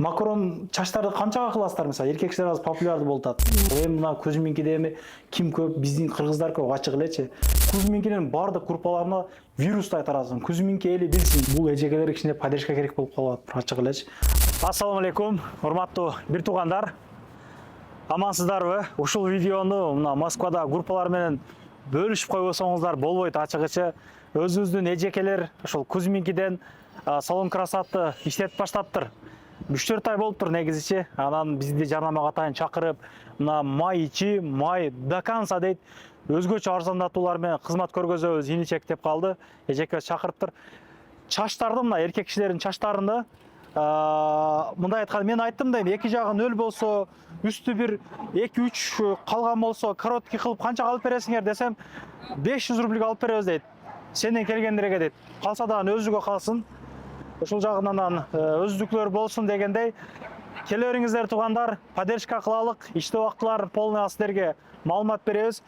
Макарон чачтарды канчага кыласыздар мисалы? Эркек кишилер азыр популярдуу болуп атат. Эми мына Кузьминкиде эми ким көп? Биздин кыргыздар көп, ачык элечи. Кузьминкинин бардык группаларына вирустай тарасын. Кузьминки эли билсин. Бул эжекелер кичине поддержка керек болуп калып атат, ачык элечи. Ассаламу алейкум, урматтуу бир туугандар. Амансыздарбы? Ушул видеону мына Москвада группалар менен бөлүшүп койбосоңуздар болбойт, ачыгычы. Өзүбүздүн эжекелер ушул Кузьминкиден салон красотты иштетип баштаптыр. 3-4 ай болуптур негизичи. Анан бизди жарнамага атайын чакырып, мына май ичи, май до конца дейт. Өзгөчө арзандатуулар менен кызмат көргөзөбүз, иничек деп калды. Эжекебиз чакырыптыр. Чачтарды мына эркек кишилердин чачтарында мындай айтканда мен айттым да, эки жагы нөл болсо, үстү бир 2-3 калган болсо, короткий кылып канчага алып бересиңер десем, 500 рубльге алып беребиз дейт. Сенден келгендерге дейт. Калса дагы өзүгө калсын. Ушул жагынан өздүклөр болсун дегендей, келе бериңиздер туугандар, поддержка кылалык, иштөө убактыларын полный сиздерге маалымат беребиз.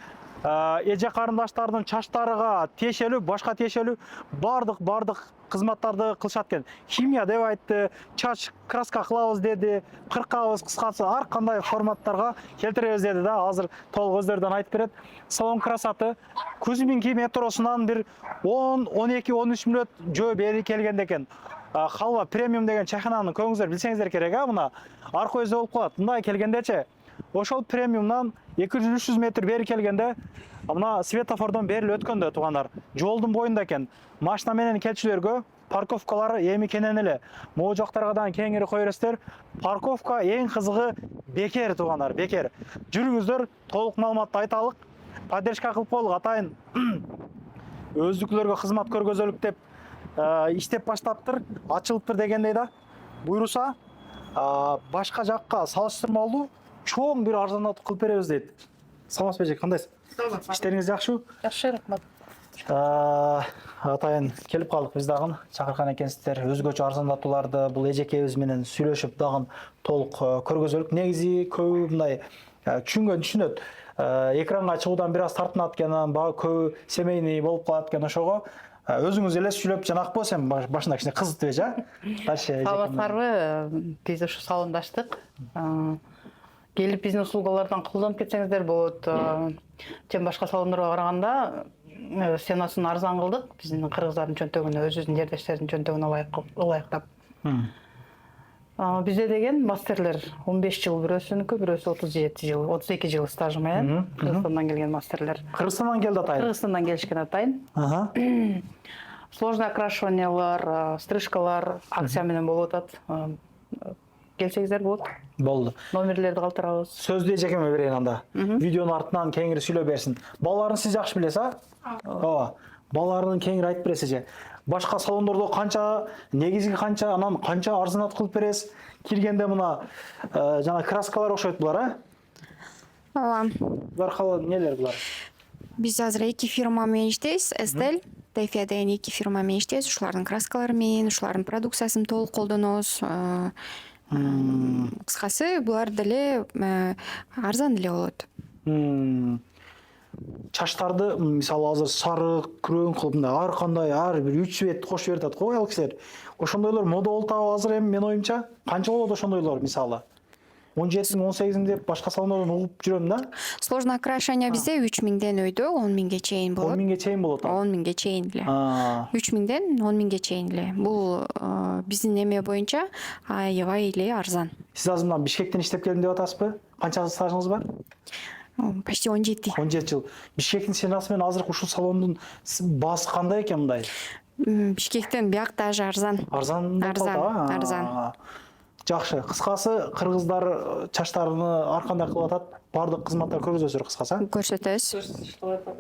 Эже карындаштардын чачтарыга тиешелүү, башка тиешелүү бардык кызматтарды кылышат экен. Химия деп айтты, чач краска кылабыз деди, кыркабыз, кыскасы ар кандай форматтарга келтиребиз деди да. Азыр толук өздөрүнөн айтып берет. Салон красоты Кузьминки метросунан бир 10-12-13 мүнөт жөө бери келгенде экен. Халва премиум деген чайхананы көңүңүздөр билсеңиздер керек, мына арка өзү болуп калат. Мындай келгендечи, ошол премиумдан 200-300 метр бери келгенде, мына светофордон берилип өткөндө туугандар, жолдун боюнда экен. Машина менен келчүлөргө парковкалары эми кенен эле. Могу жактарга дагы кеңири кое бересиздер. Парковка эң кызыгы бекер туугандар, бекер. Жүрүңүздөр, толук маалыматты айталык. Поддержка кылып коелук, атайын өздүклөргө кызмат көргөзөлүк деп иштеп баштаптыр, ачылыптыр дегендей да. Буйруса, башка жакка салыштырмалуу чоң бир арзандатуу кылып беребиз дейт. Саламатсызбы эже, кандайсыз? Саламатсыз. Иштериңиз жакшыбы? Жакшы, рахмат. Атайын келип калдык биз дагы, чакырган экенсиздер. Өзгөчө арзандатууларды бул эжекебиз менен сүйлөшүп дагы толук көргөзөлүк. Негизи көбү мындай түшүнөт. Экранга чыгуудан бир аз тартынат экен, көбү семейный болуп калат экен, ошого өзүңүз эле сүйлөп жанакпы, сен башында кичине кызыктып эже, Саламатсыздарбы? Биз ушу салонду ачтык. Келип биздин услугалардан колдонуп кетсеңиздер болот. Тем башка салондорго караганда ценасын арзан кылдык. Биздин кыргыздардын чөнтөгүнө, өзүбүздүн жердештердин чөнтөгүнө ылайыктап. Бизде деген мастерлер 15 жыл, бирөөсүнүкү, бирөөсү 37 жыл, 32 жыл стажы менен Кыргызстандан келген мастерлер. Кыргызстандан келди атайын. Кыргызстандан келишкен атайын. Сложный окрашиваниялар, стрижкалар акция менен болуп атат. Келсеңиздер болот. Болду. Номерлерди калтырабыз. Сөздү эжекеме берейин анда. Видеонун артынан кеңири сүйлөп берсин. Балаларын сиз жакшы билесиз, Ооба. Балаларын кеңири айтып бересиз эже. Башка салондордо канча, негизги канча, анан канча арзандатып кылып бересиз? Киргенде мына жана краскалар окшойт булар, Ооба. Булар кала нелер булар? Биз азыр эки фирма менен иштейбиз. Эстель, Тефия деген эки фирма менен иштейбиз. Ушулардын краскалары менен, ушулардын продукциясын толук колдонобуз. Кыскасы, булар деле арзан деле болот. Чачтарды мисалы азыр сары, күрөң кылып мындай ар кандай, ар бир 3 цвет кошуп берип атат го аял кишилер. Ошондойлор мода болуп атабы азыр эми, менин оюмча? Канча болот ошондойлор мисалы? 17 000, 18 000 деп башка салондордон угуп жүрөм да. Сложный окрашивание бизде 3000ден өйдө 10.000ге чейин болот. 10.000ге чейин болот. 10.000ге чейин эле. 3000ден 10.000ге чейин эле. Бул биздин эме боюнча аябай эле арзан. Сиз азыр мына Бишкектен иштеп келдим деп атасызбы? Канча жыл стажыңыз бар? Почти 17. 17 жыл. Бишкектин ценасы менен азыркы ушул салондун баасы кандай экен мындай? Бишкектен бияк даже арзан. Арзан деп калды, арзан. Жакшы. Кыскасы, кыргыздар чачтарыны ар кандай кылып атат, бардык кызматтар көрсөтөсүздөр кыскасы. Көрсөтөбүз.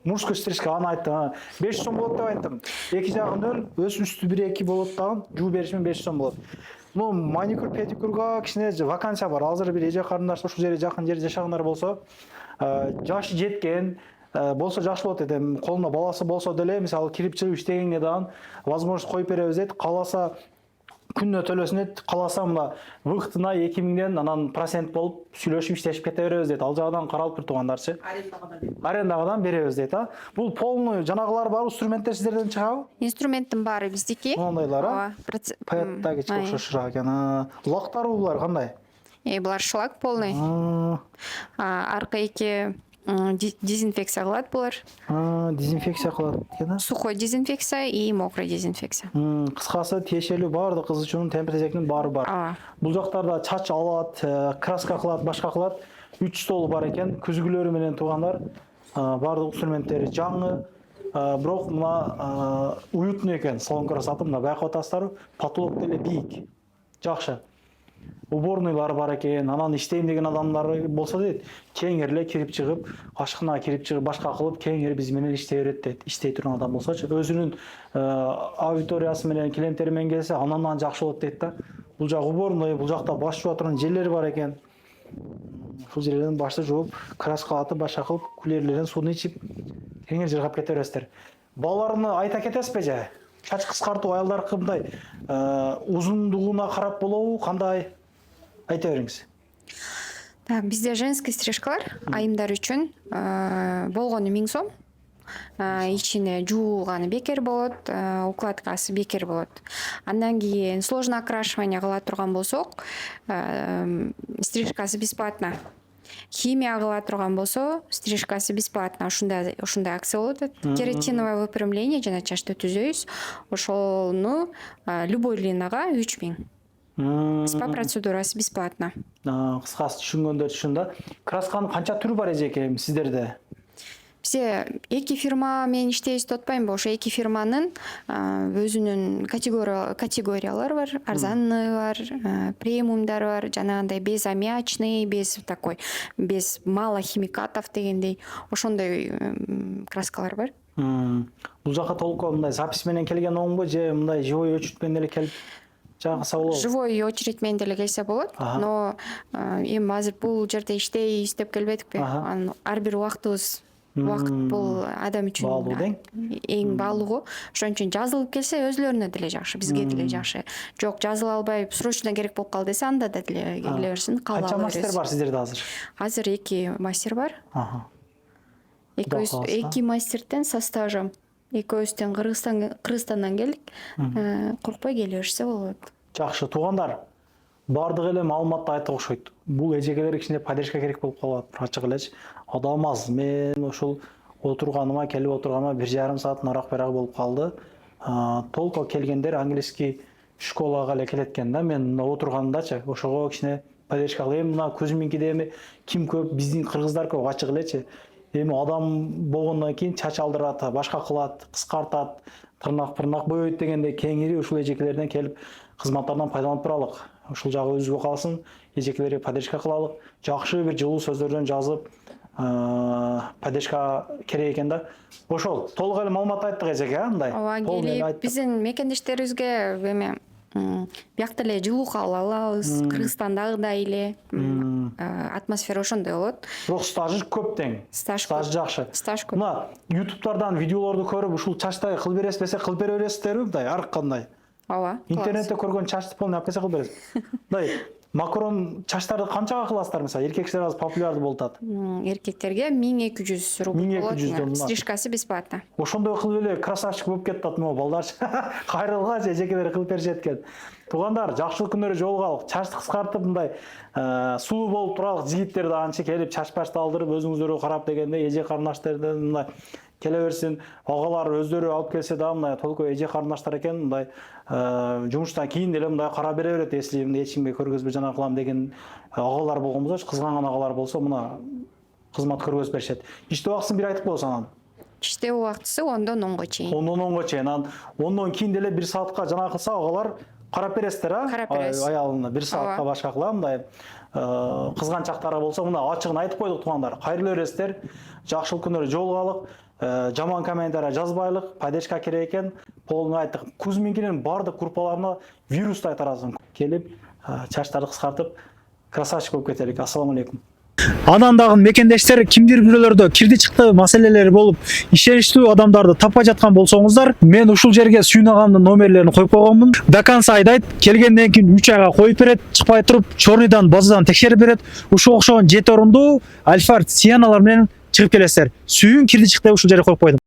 Мужской стрижка, аны айттым. 500 сом болот деп айттым. Эки жагы нөл, үстү 1-2 болот дагы, жуу беришимен 500 сом болот. Ну, маникюр, педикюрга кичине вакансия бар. Азыр бир эже карындаш ушул жерге жакын жерде жашагандар болсо, жашы жеткен болсо жакшы болот эди. Колунда баласы болсо деле, мисалы кирип чыгып иштегенге дагы возможность коюп беребиз дейт. Кааласа күнүнө төлөсүн дейт. Каласа мына вахтына 2000ден анан процент болуп сүйлөшүп иштешип кете беребиз дейт. Ал жагынан каралып тур туугандарчы. Арендагыдан беребиз дейт, а. Бул полный жанагылар бар, инструменттер сиздерден чыгабы? Инструменттин баары биздики. Мондайлар, а? Паяттагы окшошураак экен. Улактары булар кандай? Булар шлак полный. Аркы эки дезинфекция кылат булар. Дезинфекция кылат экен. Сухой дезинфекция и мокрый дезинфекция. Кыскасы тиешелүү баардык кыз үчүн темир-тезектин баары бар. Бул жактарда чач алат, краска кылат, башка кылат. 3 стол бар экен. Күзгүлөрү менен туугандар баардык инструменттери жаңы. Бирок мына уютный экен. Салон красоты мына байкап атасыздарбы? Потолок деле бийик. Жакшы. Уборныйлар бар экен. Анан иштейм деген адамдар болсо дейт, кеңири эле кирип чыгып, ашкына кирип чыгып, башка кылып, кеңири биз менен иштей берет дейт. Иштей турган адам болсочу, өзүнүн аудиториясы менен, клиенттери менен келсе, андан жакшы болот дейт да. Бул жак уборный, бул жакта баш жууа турган жерлер бар экен. Ушул жерлерден башты жууп, краска атып, башка кылып, күлерлерден сууну ичип, кеңири жыргап кете бересиздер. Балаларны айта кетесизби же? Чач кыскартуу аялдар мындай узундугуна карап болобу, кандай? Айта бериңиз. Так, бизде женский стрижкалар айымдар үчүн болгону 1000 сом. Ичине жуулганы бекер болот, укладкасы бекер болот. Андан кийин сложно окрашивание кыла турган болсок, стрижкасы бесплатно. Химия кыла турган болсо, стрижкасы бесплатно. Ушундай акция болот. Кератиновое выпрямление жана чачты түзөйбүз. Ошону любой длинага 3000. Спа процедурасы бесплатно. Кыскасы түшүнгөндөр түшүндө. Красканын канча түрү бар эжеке сиздерде? Бизде эки фирма менен иштейбиз деп атпаймынбы? Ошо эки фирманын өзүнүн категориялары бар. Арзанный бар, премиумдар бар, жанагындай без аммиачный, без малохимикатов дегендей. Ошондой краскалар бар. Бул жака толук мындай запись менен келген оңбу же мындай живой очередь менен эле келип жагса болобу? Живой очередь менен деле келсе болот, но эми азыр бул жерде иштейбиз деп келбедикпи? Ар бир убакыт бул адам үчүн эң баалуу. Ошон үчүн жазылып келсе өзлөрүнө деле жакшы, бизге деле жакшы. Жок, жазыла албай, срочно керек болуп калды десе, анда да деле келе берсин. Канча мастер бар сиздерде азыр? Азыр 2 мастер бар. Эки мастерден со стажем. Экөөбүздөн Кыргызстандан келдик. Коркпой келе берсе болот. Жакшы, туугандар. Бардык эле маалыматты айтып окшойт. Бул эжекелер кичине поддержка керек болуп калат, ачык элечи. Адам аз. Мен ошол отурганыма, келип отурганыма 1,5 сааттын арак-барагы болуп калды. Толко келгендер английский школага эле келет экен да. Мен отургандачы, ошого кичине поддержка кылайын. Мына көзүмүнкиде эми ким көп, биздин кыргыздар көп, ачык элечи. Эми адам болгондон кийин чач алдырат, башка кылат, кыскартат, тырнак бойойт дегенде кеңири ушул эжекелерден келип кызматтардан пайдаланып туралык. Ушул жагы өзүбүзгө калсын, эжекелерге поддержка кылалык. Жакшы бир жылуу сөздөрдөн жазып, поддержка керек экен да. Ошол толук эле маалымат айттык эжеке, андай. Ооба, келип биздин мекендештерибизге эме биякта эле жылуу кабыл алабыз. Кыргызстандагыдай эле атмосфера ошондой болот. Бирок стажы көп тең. Стаж жакшы. Стаж көп. Мына ютубтардан видеолорду көрүп, ушул чачтай кылып бересиз десе, кылып бере бересиздерби? Мындай ар кандай? Ооба. Интернетте көргөн чачты полный алып келсе кылып бересиз. Мындай макарон чачтарды канчага кыласыздар мисалы? Эркектер аз популярдуу болуп атат. Эркектерге 1200 рубль болот. Стрижкасы бесплатно. Ошондой кылып эле красавчик болуп кетет могу балдарчы. Кайрылгачы эжекелер кылып беришет экен. Туугандар, жакшылык күндөр жолугалык. Чачты кыскартып мындай сулуу болуп туралык. Жигиттер да анча келип чач-башты алдырып өзүңүздөргө карап дегенде эже карындаштерден мындай келе берсин. Агалар өздөрү алып келсе да мындай толук эже карындаштар экен, мындай жумуштан кийин деле мындай карап бере берет. Если эч кимге көргөзбө жана кылам деген агалар болгон болсочу, кызганган агалар болсо мына кызмат көргөзүп беришет. Иштөө убактысын бир айтып коесуң анан. Иштөө убактысы 10дон 10го чейин. 10дон 10го чейин. Анан 10дон кийин деле 1 саатка жана кылса агалар карап бересиздер, а? Карап бересиз. Аялына 1 саатка башка кылам, мындай кызганчактары болсо мына ачыгын айтып койдук туугандар. Кайрылуу бересиздер. Жакшылык күндөр жолугалык. Жаман комментарий жазбайлык, поддержка керек экен. Полный айттык. Кузминкинин бардык группаларына вирустай тарасын. Келип, чачтарды кыскартып, красавчик болуп кетелик. Ассаламу алейкум. Анан дагы мекендештер кимдир бирөөлөрдө кирди чыкты маселелери болуп ишеничтүү адамдарды таппай жаткан болсоңуздар, мен ушул жерге Сүйүн агамдын номерлерин коюп койгонмун. До конца айдайт, келгенден кийин 3 айга коюп берет, чыкпай туруп чорныйдан базадан текшерип берет. Ушуга окшогон 7 орундуу Альфард Сиеналар менен чыгып келесиздер. Сүйүн кирди чыкты ушул жерге коюп койдум.